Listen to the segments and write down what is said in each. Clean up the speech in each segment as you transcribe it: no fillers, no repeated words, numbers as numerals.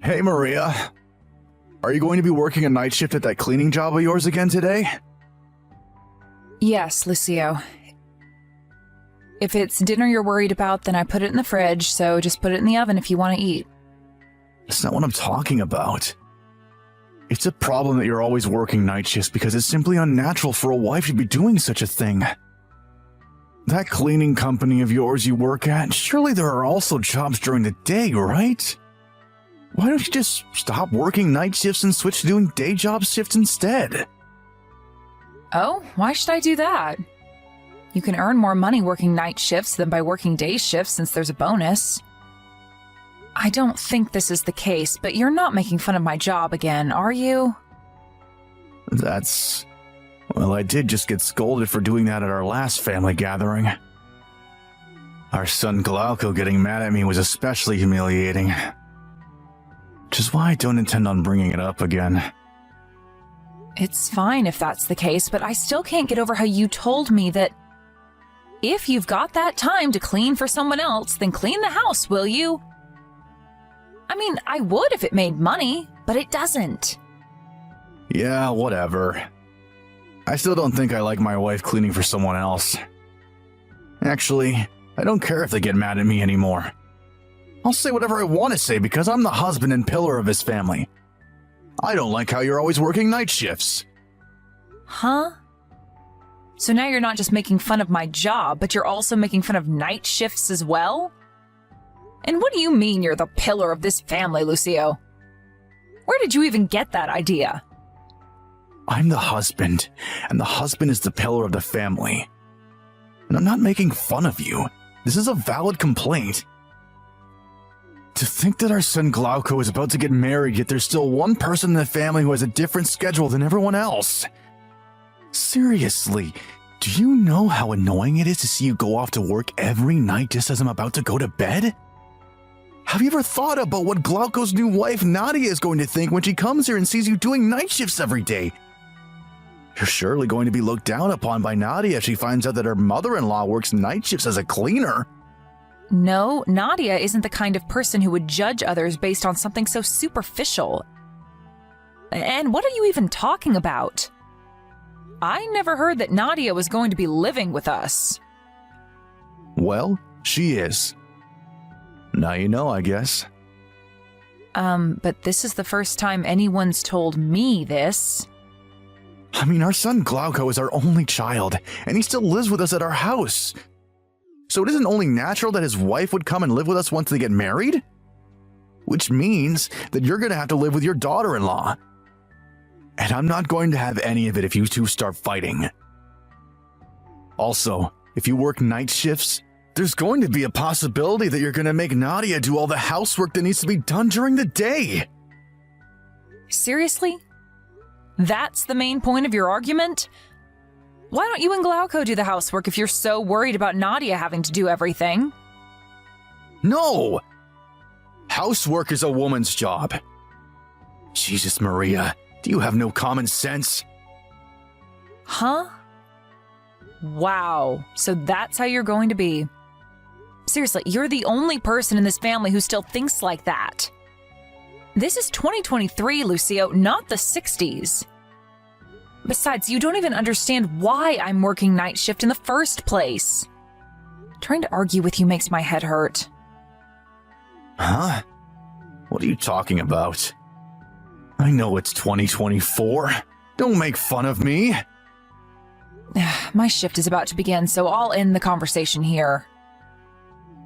Hey, Maria. Are you going to be working a night shift at that cleaning job of yours again today? Yes, Lucio. If it's dinner you're worried about, then I put it in the fridge, so just put it in the oven if you want to eat. That's not what I'm talking about. It's a problem that you're always working night shifts because it's simply unnatural for a wife to be doing such a thing. That cleaning company of yours you work at, surely there are also jobs during the day, right? Why don't you just stop working night shifts and switch to doing day job shifts instead? Oh, why should I do that? You can earn more money working night shifts than by working day shifts since there's a bonus. I don't think this is the case, but you're not making fun of my job again, are you? Well, I did just get scolded for doing that at our last family gathering. Our son Glauco getting mad at me was especially humiliating. Which is why I don't intend on bringing it up again. It's fine if that's the case, but I still can't get over how you told me that if you've got that time to clean for someone else, then clean the house, will you? I mean, I would if it made money, but it doesn't. Yeah, whatever. I still don't think I like my wife cleaning for someone else. Actually, I don't care if they get mad at me anymore. I'll say whatever I want to say because I'm the husband and pillar of his family. I don't like how you're always working night shifts. Huh? So now you're not just making fun of my job, but you're also making fun of night shifts as well? And what do you mean you're the pillar of this family, Lucio? Where did you even get that idea? I'm the husband, and the husband is the pillar of the family. And I'm not making fun of you. This is a valid complaint. To think that our son Glauco is about to get married, yet there's still one person in the family who has a different schedule than everyone else. Seriously, do you know how annoying it is to see you go off to work every night just as I'm about to go to bed? Have you ever thought about what Glauco's new wife Nadia is going to think when she comes here and sees you doing night shifts every day? You're surely going to be looked down upon by Nadia if she finds out that her mother-in-law works night shifts as a cleaner. No, Nadia isn't the kind of person who would judge others based on something so superficial. And what are you even talking about? I never heard that Nadia was going to be living with us. Well, she is. Now you know, I guess. But this is the first time anyone's told me this. I mean, our son Glauco is our only child, and he still lives with us at our house. So it isn't only natural that his wife would come and live with us once they get married? Which means that you're going to have to live with your daughter-in-law. And I'm not going to have any of it if you two start fighting. Also, if you work night shifts, there's going to be a possibility that you're going to make Nadia do all the housework that needs to be done during the day. Seriously? That's the main point of your argument? Why don't you and Glauco do the housework if you're so worried about Nadia having to do everything? No! Housework is a woman's job. Jesus, Maria, do you have no common sense? Huh? Wow, so that's how you're going to be. Seriously, you're the only person in this family who still thinks like that. This is 2023, Lucio, not the 60s. Besides, you don't even understand why I'm working night shift in the first place. Trying to argue with you makes my head hurt. Huh? What are you talking about? I know it's 2024. Don't make fun of me. My shift is about to begin, so I'll end the conversation here.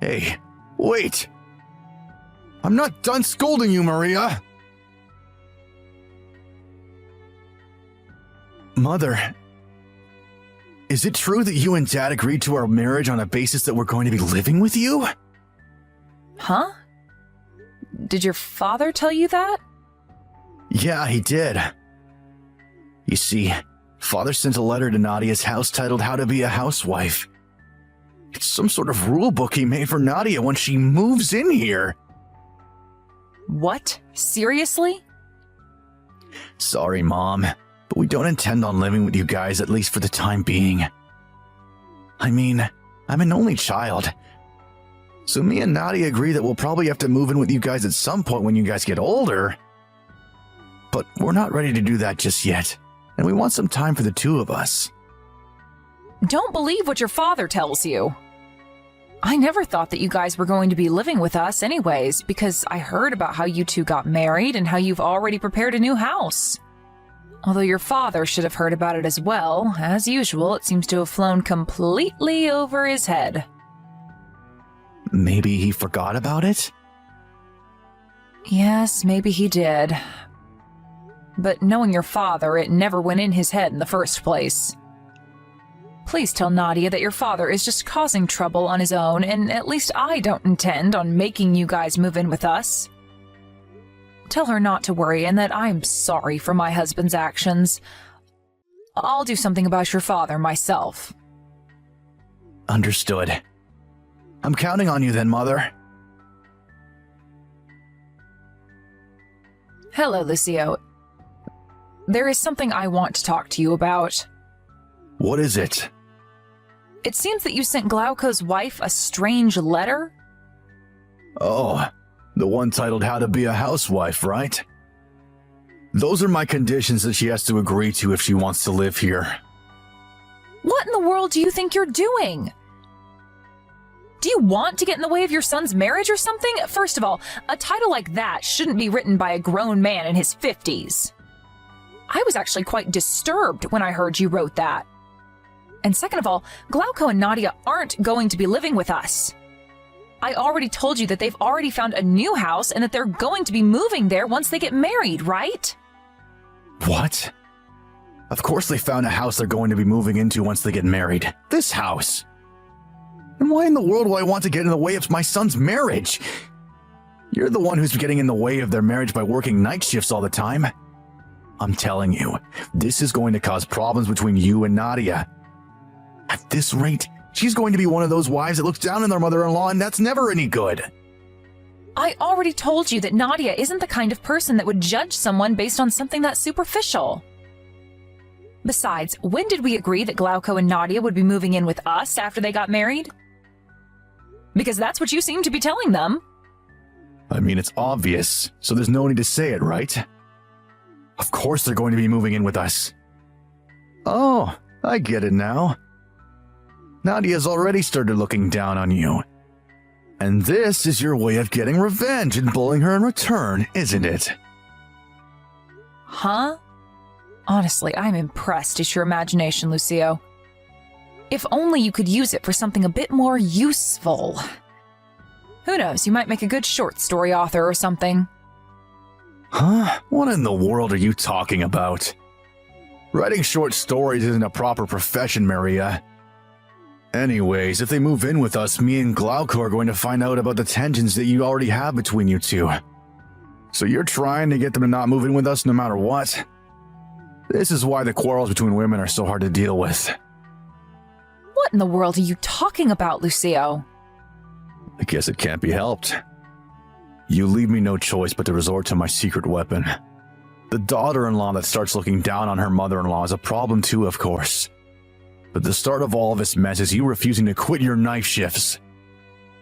Hey, wait. I'm not done scolding you, Maria. Mother, is it true that you and Dad agreed to our marriage on a basis that we're going to be living with you? Huh? Did your father tell you that? Yeah, he did. You see, Father sent a letter to Nadia's house titled How to Be a Housewife. It's some sort of rule book he made for Nadia when she moves in here. What? Seriously? Sorry, Mom, but we don't intend on living with you guys, at least for the time being. I mean, I'm an only child. So me and Nadia agree that we'll probably have to move in with you guys at some point when you guys get older. But we're not ready to do that just yet, and we want some time for the two of us. Don't believe what your father tells you. I never thought that you guys were going to be living with us anyways, because I heard about how you two got married and how you've already prepared a new house. Although your father should have heard about it as well. As usual, it seems to have flown completely over his head. Maybe he forgot about it? Yes, maybe he did. But knowing your father, it never went in his head in the first place. Please tell Nadia that your father is just causing trouble on his own, and at least I don't intend on making you guys move in with us. Tell her not to worry and that I'm sorry for my husband's actions. I'll do something about your father myself. Understood. I'm counting on you then, Mother. Hello, Lucio. There is something I want to talk to you about. What is it? It seems that you sent Glauco's wife a strange letter? Oh, the one titled How to Be a Housewife, right? Those are my conditions that she has to agree to if she wants to live here. What in the world do you think you're doing? Do you want to get in the way of your son's marriage or something? First of all, a title like that shouldn't be written by a grown man in his 50s. I was actually quite disturbed when I heard you wrote that. And second of all, Glauco and Nadia aren't going to be living with us. I already told you that they've already found a new house and that they're going to be moving there once they get married, right? What? Of course they found a house they're going to be moving into once they get married. This house. And why in the world would I want to get in the way of my son's marriage? You're the one who's getting in the way of their marriage by working night shifts all the time. I'm telling you, this is going to cause problems between you and Nadia. At this rate, she's going to be one of those wives that looks down on their mother-in-law, and that's never any good. I already told you that Nadia isn't the kind of person that would judge someone based on something that superficial. Besides, when did we agree that Glauco and Nadia would be moving in with us after they got married? Because that's what you seem to be telling them. I mean, it's obvious, so there's no need to say it, right? Of course they're going to be moving in with us. Oh, I get it now. Nadia's already started looking down on you. And this is your way of getting revenge and bullying her in return, isn't it? Huh? Honestly, I'm impressed at your imagination, Lucio. If only you could use it for something a bit more useful. Who knows, you might make a good short story author or something. Huh? What in the world are you talking about? Writing short stories isn't a proper profession, Maria. Anyways, if they move in with us, me and Glauco are going to find out about the tensions that you already have between you two. So you're trying to get them to not move in with us no matter what? This is why the quarrels between women are so hard to deal with. What in the world are you talking about, Lucio? I guess it can't be helped. You leave me no choice but to resort to my secret weapon. The daughter-in-law that starts looking down on her mother-in-law is a problem too, of course. But the start of all of this mess is you refusing to quit your night shifts.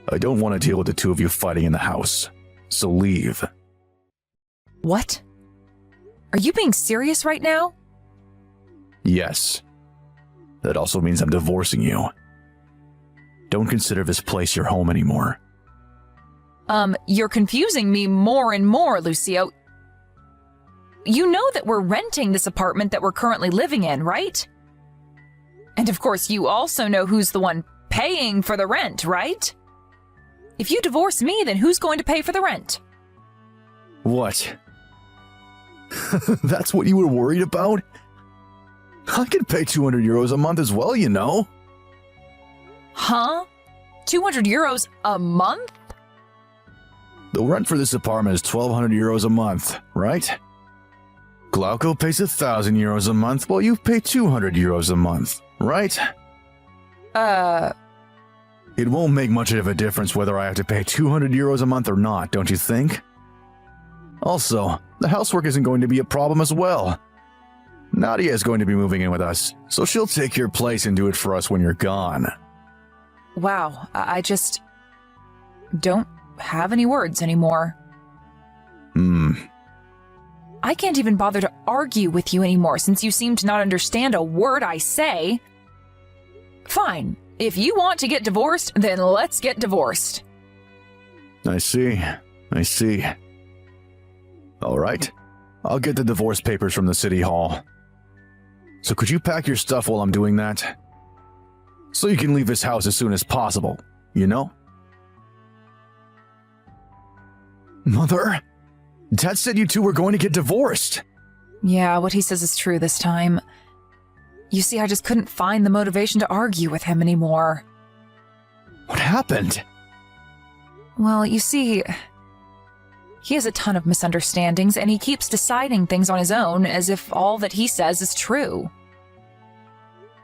I don't want to deal with the two of you fighting in the house, so leave. What? Are you being serious right now? Yes. That also means I'm divorcing you. Don't consider this place your home anymore. You're confusing me more and more, Lucio. You know that we're renting this apartment that we're currently living in, right? And of course, you also know who's the one paying for the rent, right? If you divorce me, then who's going to pay for the rent? What? That's what you were worried about? I could pay 200 euros a month as well, you know. Huh? 200 euros a month? The rent for this apartment is 1,200 euros a month, right? Glauco pays 1,000 euros a month, while you pay 200 euros a month, right? It won't make much of a difference whether I have to pay 200 euros a month or not, don't you think? Also, the housework isn't going to be a problem as well. Nadia is going to be moving in with us, so she'll take your place and do it for us when you're gone. Wow, don't have any words anymore. I can't even bother to argue with you anymore since you seem to not understand a word I say. Fine. If you want to get divorced, then let's get divorced. I see. All right. I'll get the divorce papers from the city hall. So could you pack your stuff while I'm doing that? So you can leave this house as soon as possible, you know? Mother? Dad said you two were going to get divorced. Yeah, what he says is true this time. You see, I just couldn't find the motivation to argue with him anymore. What happened? Well, you see, he has a ton of misunderstandings, and he keeps deciding things on his own as if all that he says is true.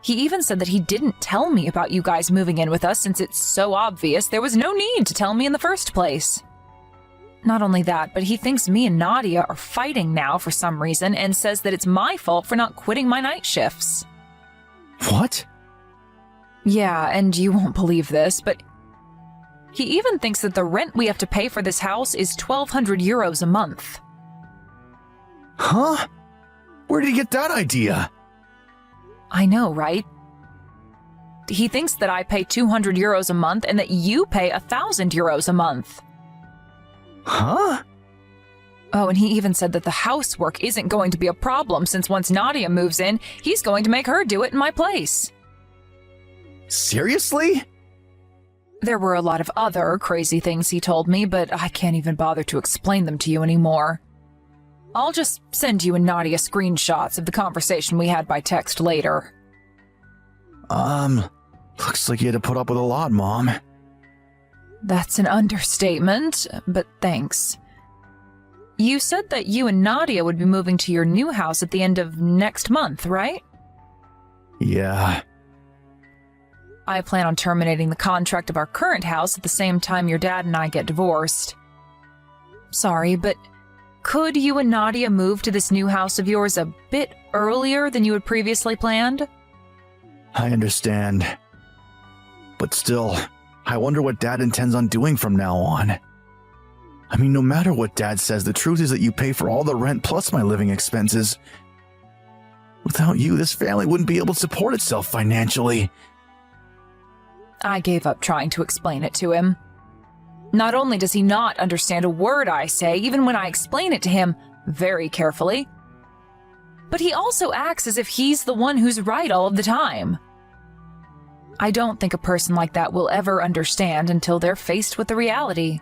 He even said that he didn't tell me about you guys moving in with us since it's so obvious there was no need to tell me in the first place. Not only that, but he thinks me and Nadia are fighting now for some reason and says that it's my fault for not quitting my night shifts. What? Yeah, and you won't believe this, but he even thinks that the rent we have to pay for this house is 1,200 euros a month. Huh? Where did he get that idea? I know, right? He thinks that I pay 200 euros a month and that you pay 1,000 euros a month. Huh? Oh, and he even said that the housework isn't going to be a problem since once Nadia moves in, he's going to make her do it in my place. Seriously? There were a lot of other crazy things he told me, but I can't even bother to explain them to you anymore. I'll just send you and Nadia screenshots of the conversation we had by text later. Looks like you had to put up with a lot, Mom. That's an understatement, but thanks. You said that you and Nadia would be moving to your new house at the end of next month, right? Yeah. I plan on terminating the contract of our current house at the same time your dad and I get divorced. Sorry, but could you and Nadia move to this new house of yours a bit earlier than you had previously planned? I understand. But still, I wonder what Dad intends on doing from now on. I mean, no matter what Dad says, the truth is that you pay for all the rent plus my living expenses. Without you, this family wouldn't be able to support itself financially. I gave up trying to explain it to him. Not only does he not understand a word I say, even when I explain it to him very carefully, but he also acts as if he's the one who's right all of the time. I don't think a person like that will ever understand until they're faced with the reality.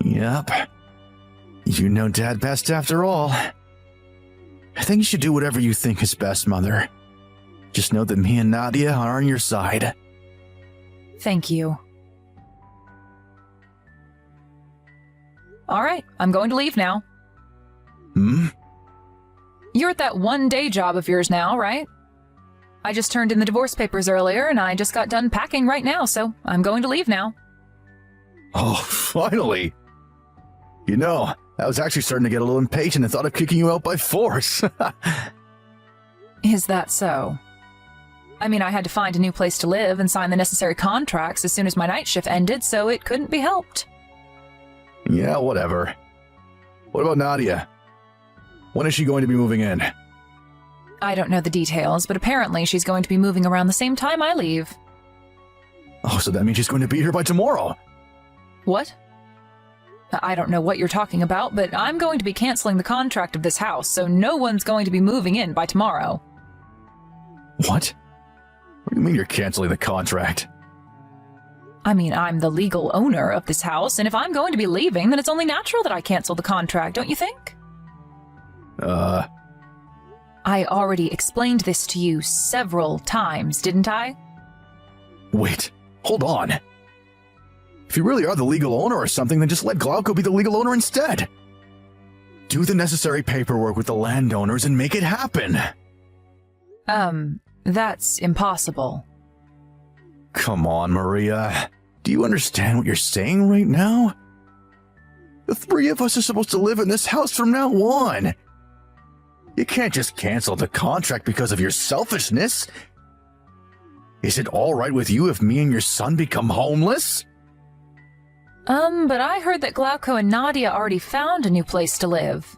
Yep. You know Dad best after all. I think you should do whatever you think is best, Mother. Just know that me and Nadia are on your side. Thank you. All right, I'm going to leave now. You're at that one-day job of yours now, right? I just turned in the divorce papers earlier, and I just got done packing right now, so I'm going to leave now. Oh, finally! You know, I was actually starting to get a little impatient and thought of kicking you out by force. Is that so? I mean, I had to find a new place to live and sign the necessary contracts as soon as my night shift ended, so it couldn't be helped. Yeah, whatever. What about Nadia? When is she going to be moving in? I don't know the details, but apparently she's going to be moving around the same time I leave. Oh, so that means she's going to be here by tomorrow. What? I don't know what you're talking about, but I'm going to be canceling the contract of this house, so no one's going to be moving in by tomorrow. What? What do you mean you're canceling the contract? I mean, I'm the legal owner of this house, and if I'm going to be leaving, then it's only natural that I cancel the contract, don't you think? I already explained this to you several times, didn't I? Wait, hold on. If you really are the legal owner or something, then just let Glauco be the legal owner instead. Do the necessary paperwork with the landowners and make it happen. That's impossible. Come on, Maria. Do you understand what you're saying right now? The three of us are supposed to live in this house from now on. You can't just cancel the contract because of your selfishness. Is it all right with you if me and your son become homeless? But I heard that Glauco and Nadia already found a new place to live.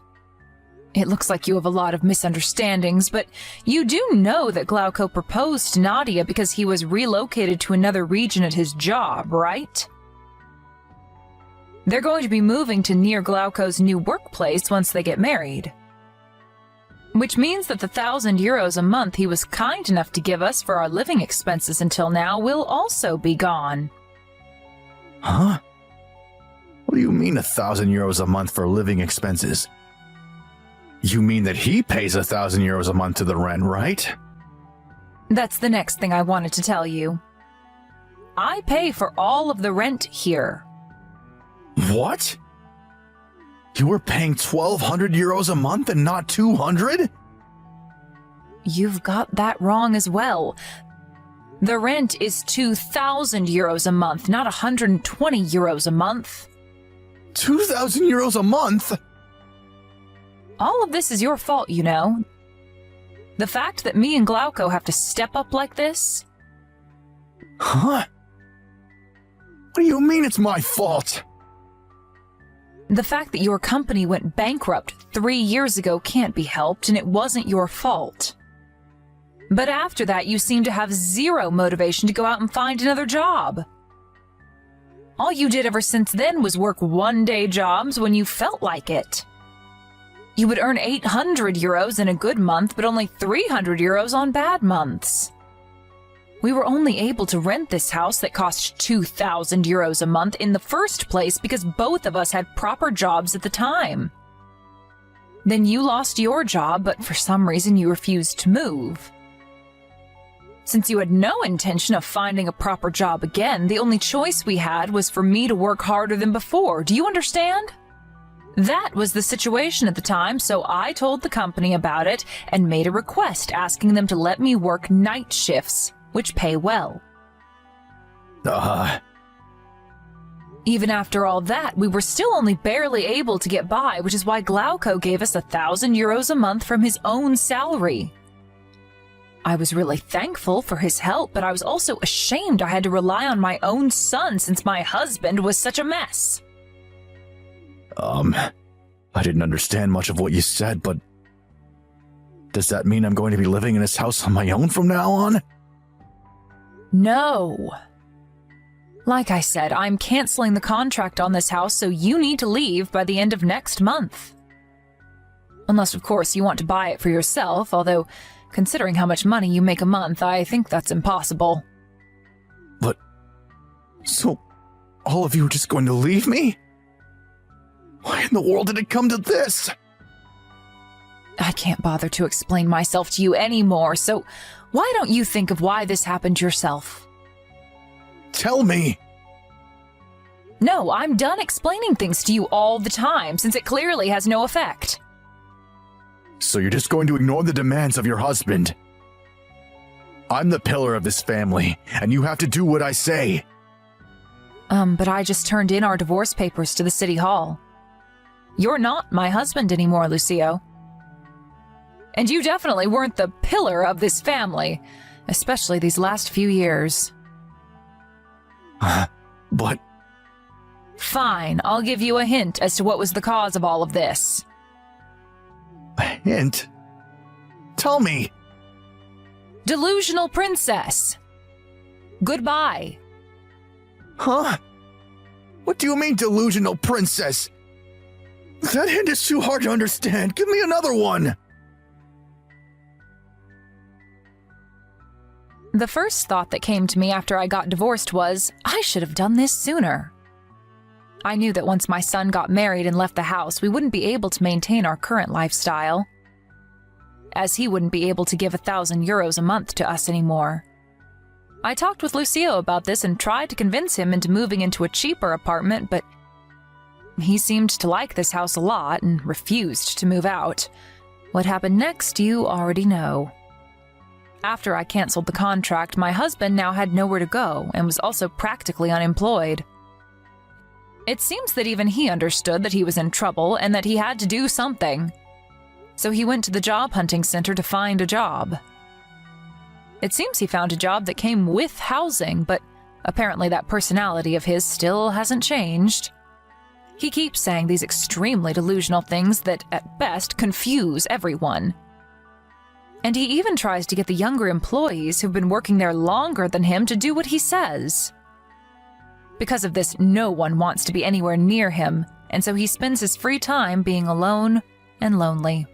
It looks like you have a lot of misunderstandings, but you do know that Glauco proposed to Nadia because he was relocated to another region at his job, right? They're going to be moving to near Glauco's new workplace once they get married. Which means that the 1,000 euros a month he was kind enough to give us for our living expenses until now will also be gone. Huh? What do you mean 1,000 euros a month for living expenses? You mean that he pays 1,000 euros a month to the rent, right? That's the next thing I wanted to tell you. I pay for all of the rent here. What? You were paying 1,200 euros a month and not 200? You've got that wrong as well. The rent is 2,000 euros a month, not 120 euros a month. 2,000 euros a month? All of this is your fault, you know. The fact that me and Glauco have to step up like this. Huh? What do you mean it's my fault? The fact that your company went bankrupt 3 years ago can't be helped, and it wasn't your fault. But after that, you seem to have zero motivation to go out and find another job. All you did ever since then was work one-day jobs when you felt like it. You would earn 800 euros in a good month, but only 300 euros on bad months. We were only able to rent this house that cost 2,000 euros a month in the first place because both of us had proper jobs at the time. Then you lost your job, but for some reason you refused to move. Since you had no intention of finding a proper job again, the only choice we had was for me to work harder than before. Do you understand? That was the situation at the time, so I told the company about it and made a request asking them to let me work night shifts, which pay well. Even after all that, we were still only barely able to get by, which is why Glauco gave us 1,000 euros a month from his own salary. I was really thankful for his help, but I was also ashamed I had to rely on my own son since my husband was such a mess. I didn't understand much of what you said, but does that mean I'm going to be living in this house on my own from now on? No. Like I said, I'm canceling the contract on this house, so you need to leave by the end of next month. Unless, of course, you want to buy it for yourself, although, considering how much money you make a month, I think that's impossible. But, so, all of you are just going to leave me? Why in the world did it come to this? I can't bother to explain myself to you anymore, so why don't you think of why this happened yourself? Tell me! No, I'm done explaining things to you all the time, since it clearly has no effect. So you're just going to ignore the demands of your husband? I'm the pillar of this family, and you have to do what I say. But I just turned in our divorce papers to the city hall. You're not my husband anymore, Lucio. And you definitely weren't the pillar of this family, especially these last few years. But... Fine, I'll give you a hint as to what was the cause of all of this. A hint? Tell me! Delusional princess. Goodbye. Huh? What do you mean, delusional princess? That hint is too hard to understand. Give me another one! The first thought that came to me after I got divorced was, I should have done this sooner. I knew that once my son got married and left the house, we wouldn't be able to maintain our current lifestyle, as he wouldn't be able to give 1,000 euros a month to us anymore. I talked with Lucio about this and tried to convince him into moving into a cheaper apartment, but he seemed to like this house a lot and refused to move out. What happened next, you already know. After I canceled the contract, my husband now had nowhere to go and was also practically unemployed. It seems that even he understood that he was in trouble and that he had to do something. So he went to the job hunting center to find a job. It seems he found a job that came with housing, but Apparently, that personality of his still hasn't changed. He keeps saying these extremely delusional things that, at best, confuse everyone. And he even tries to get the younger employees who've been working there longer than him to do what he says. Because of this, no one wants to be anywhere near him, and so he spends his free time being alone and lonely.